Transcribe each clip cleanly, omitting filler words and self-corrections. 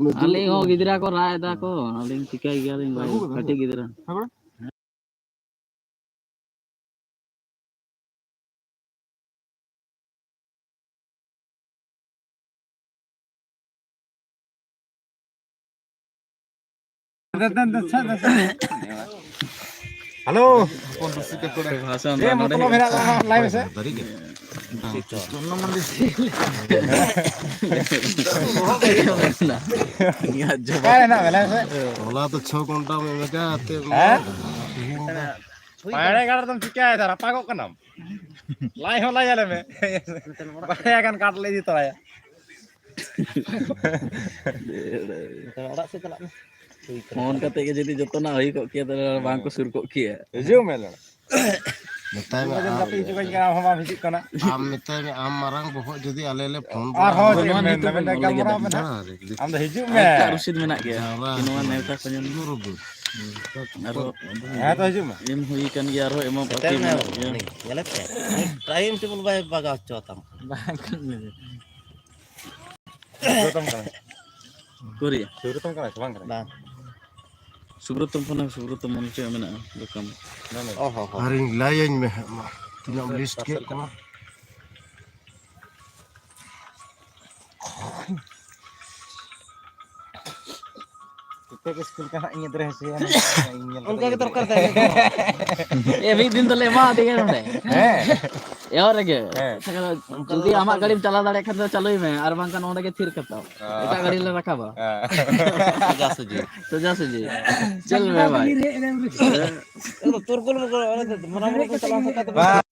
Aling oh gidra ko rae da ko aling tikai galing bay kati gidra. Halo. Bahasa Eh, mau tolong live saya? Kaya na wala saya. बोला तो 6 घंटा में मैं क्या आते Pare kar तुम ठीक है इधर apa kok kenam? Lai ho lai ale me. Pare kan काट ले दी तो आया. Orang sih telak nih. Mohon kata ke jadi joto na hai kok kia tar bang ko sur kok kia. Hijau me lana. बताए Kita jam tapi juga kan hama hijau kana. आम मिताए में आम मारंग बहुत जदी आले ले phone Ah ho je Nuan me itu na bang gambar lagi me na. दा Am da hijau me. Kak Rusid menak ya. Kinuan neuta kanyan. Aro Ha to hijau me. em hui kan ya ro emang pakai menak ya. Gala pe. Time table bay baga chotam. Surutam kana. Kuri. Surutam kana bang kana. Bang. Subrotom manusia menak bekam. Oh ho ho. हरिंग लायन में तीनों list के कमा Kita ke school kana ingat rehasi ya. Unka ke terkar tha. Eh mid din to le ma dige nonde. Ya ore ge. Eh. Jodi amak gadi chala dare khan to chaloi me ar bangkan onde ge thir katao. Eta gadi le rakaba. Saja suji. Soja suji. Chal me bhai. Turkul mana mana ko salam sakat.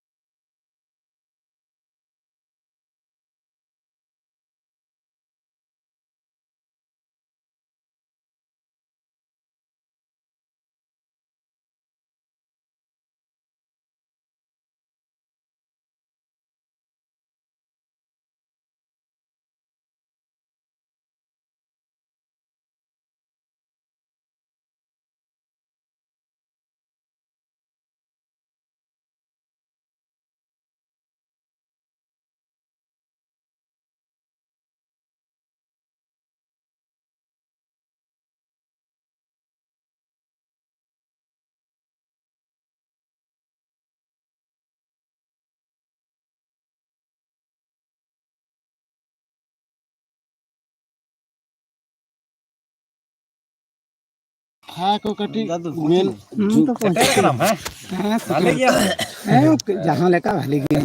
हाँ को कटी main तो पहुंचे कलम है. Balik ya. जहाँ लेका भले गया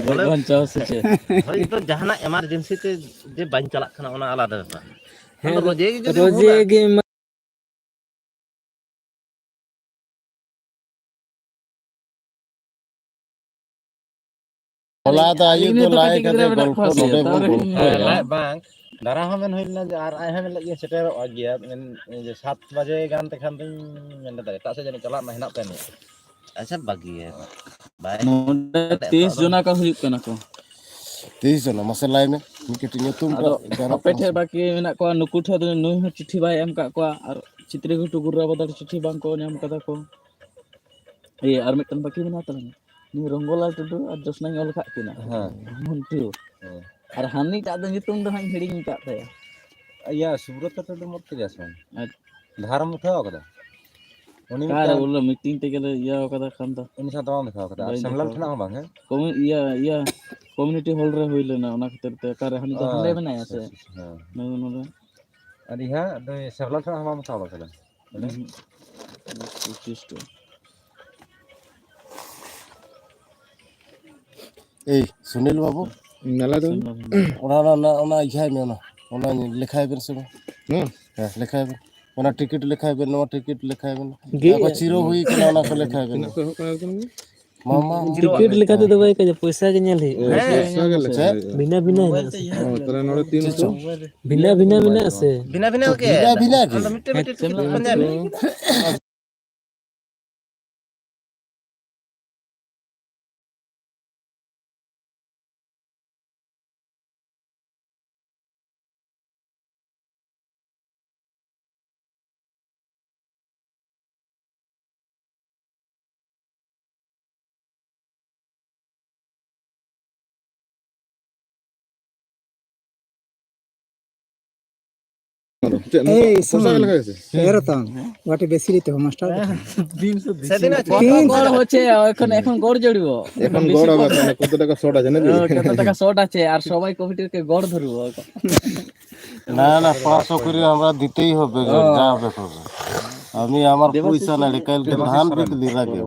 Boleh bancau saja. Hari itu jahana emergency te je ban chalak kana ona alada ba. Roje ge रोजे के बोला तो आयु Ini तो tuh लाए kaki कदे kita benak golf pas ya. नोडे Taruh golf Lai bang. Darah hamen hoilna ar ai hamen lagi seter agia men 7 baje gan te khan tin men da tak saja ni chalak na henap pen. asa bagi ya. Baik. Noda 30 jona kan huyuk kan aku. 30 जना मसला में मिकटी तुम Ado ape the baki menak ko nuku the tu nu chithi bai em kak ko ar chitri gutu gurra badal chithi bang ko nyam kata ko. Iya ar mitan baki menak ta. Ni ronggola tu ar josna ngol kak kina. हाँ. Muntu. Ar hani tak ada nyutung dah hang hiring kak ta ya. Ya surat ta to mot ke jasan. Dharam uthao kada. Uni Kare ulo meeting te gele ya kata kan ta. ini satu orang uthao kada. Semlan thana bang hai. Komi iya community hall re hoile na ona khatir te kare hani ta hande bana ya se. No. Adi ha do semlan thana hama uthao kada. ए सुनील बाबू नाला तो ओना इहाय में ओना लिखाय Ben से हां लिखाय Ben ओना टिकट लिखाय बेन नो टिकट लिखाय बेन को चिरो हुई के ओना को लिखाय बेन मामा टिकट लिखाते तो भाई का पैसा के नेल है बिना बिना तरे नोडे 300 बिना से Bina bina ke. बिना के Anda mitte mitte ওটা বেশি দিতে হবে মাস্টার সেদিন আছে কত গড় হচ্ছে এখন গড় জড়িব এখন গড় হবে মানে কত টাকা শর্ট আছে নাকি কত টাকা শর্ট আছে আর সবাই কমিটিকে গড় ধরব না না 500 করে আমরা দিতেই হবে যা হবে হবে। আমি আমার পয়সা নাই কালকে ধান বিকলি রাগে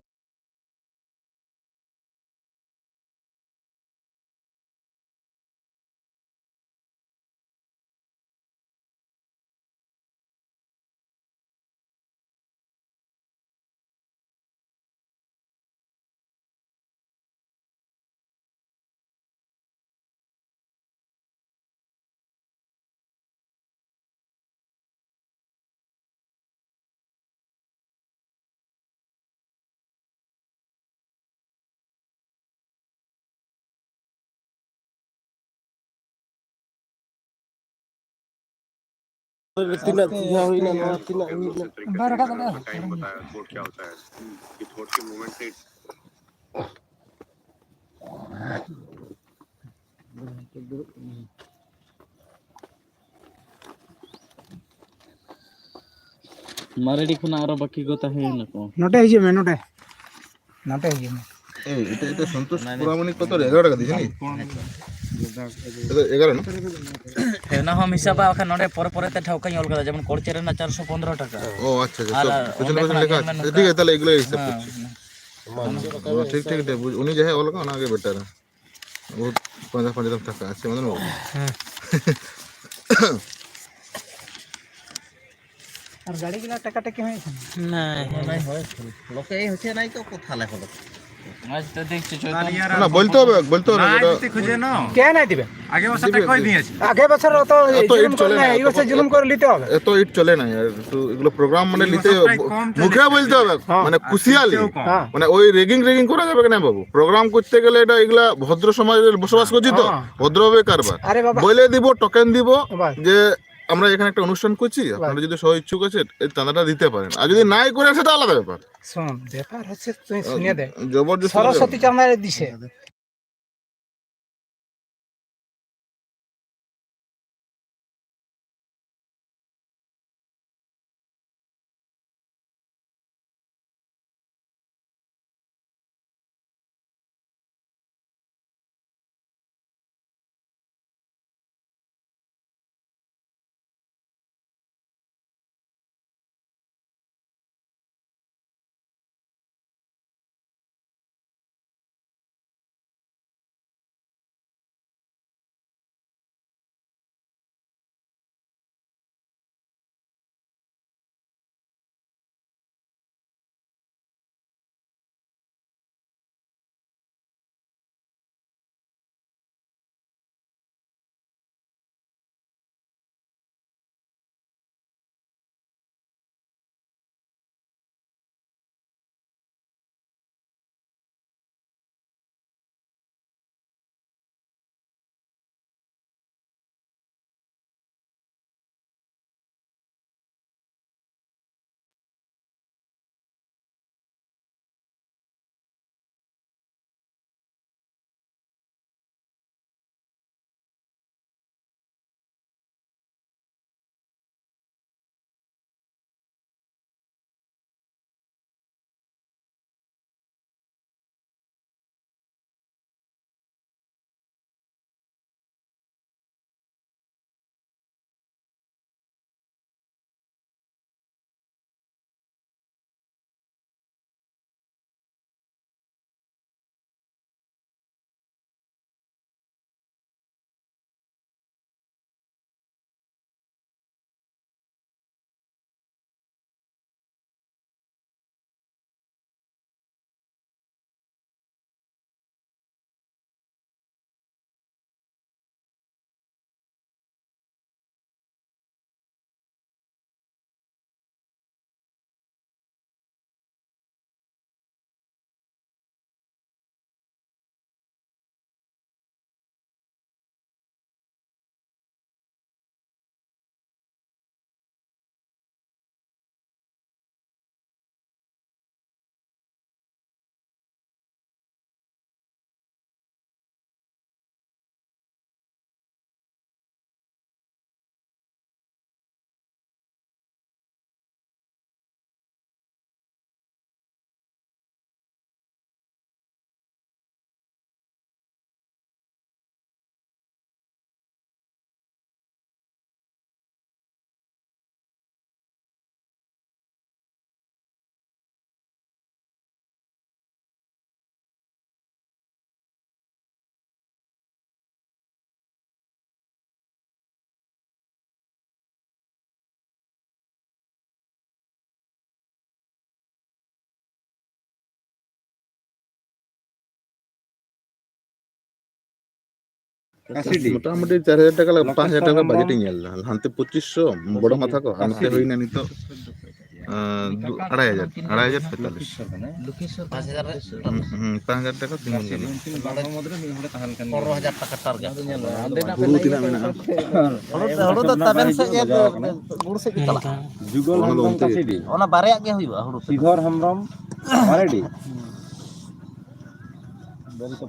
তিনা ইয়া হইনা না তিনা মারেডি খুনা আরো বাকি কথা হয় না কো নোটে হিজে মে নোটে হিজে মে এটা সন্তোষ পুরামণি কত রে 11 টাকা দিছে নি 11 না না হম হিসাবে এখন নড়ে পরে পরে তে ঠাউকাই অল কথা যেমন কোড়চের না 415 টাকা ও আচ্ছা আচ্ছা পেছনে পেছনে লেখা আছে ঠিক আছে তাহলে এগুলো হিসাব করছি ঠিক ঠিক উনি যাহে অলগা না আগে বেটার বহুত 50 টাকা আছে মানে আর গাড়ি গুলা টাকা টাকা হয় না নাই হয় লোকে এই হচ্ছে নাই তো কোথালে হলো আজ তো দেখছি না বলতে হবে এটা কে নাই দিবে আগে বছরটা কই দিয়েছে আগে বছর তো জুলুম করে না এই বছর জুলুম করে নিতে হবে এত ইট চলে না আর এগুলো প্রোগ্রাম মানে নিতে মুখে বলতে হবে মানে খুশিয়ালি মানে ওই রেগিং করা যাবে না বাবু প্রোগ্রাম করতে গেলে এটা এগুলা ভদ্র সমাজের বসবাস করছি তো ভদ্রভাবে কারবার আরে বাবা বলে দিব টোকেন দিব বাহ। যে আমরা এখানে একটা অনুষ্ঠান করছি আপনারা যদি সহ ইচ্ছুক আছেন এই চাঁদাটা দিতে পারেন আর যদি নাই করে সেটা আলাদা ব্যাপার শোন ব্যাপার হচ্ছে তুই শুনে দে জবরদস্তি সরস্বতী চাঁদা দিছে মোটামুটি 4000 টাকা 5000 টাকা বাজেটিং এল হানতে 2500 বড় মাথা কো হানতে হইনা নিতো 2500 5000 টাকা তিনজন জানি 15000 টাকা টার্গেট হুড়ᱩ ᱛᱤᱱᱟᱹᱜ ᱢᱮᱱᱟᱜᱼᱟ ᱦᱩᱲᱩ ᱫᱚ ᱛᱟᱵᱮᱱ ᱥᱮ ᱜᱩᱲ ᱥᱮ ᱜᱮ ᱪᱟᱞᱟᱜᱼᱟ जुगल हेम्ब्रम कासिडी ᱚᱱᱟ ᱵᱟᱨᱭᱟᱜ ᱜᱮ ᱦᱩᱭᱩᱜᱼᱟ ᱦᱩᱲᱩ श्रीधर हेम्ब्रम मारेडी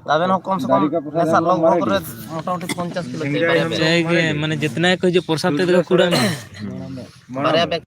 तबे न कम से कम ऐसा लगभग रे मोटामोटी 50 किलो चाहिए चाहे कि माने जितना को जो प्रसाद ते कूड़ा में बारह बैग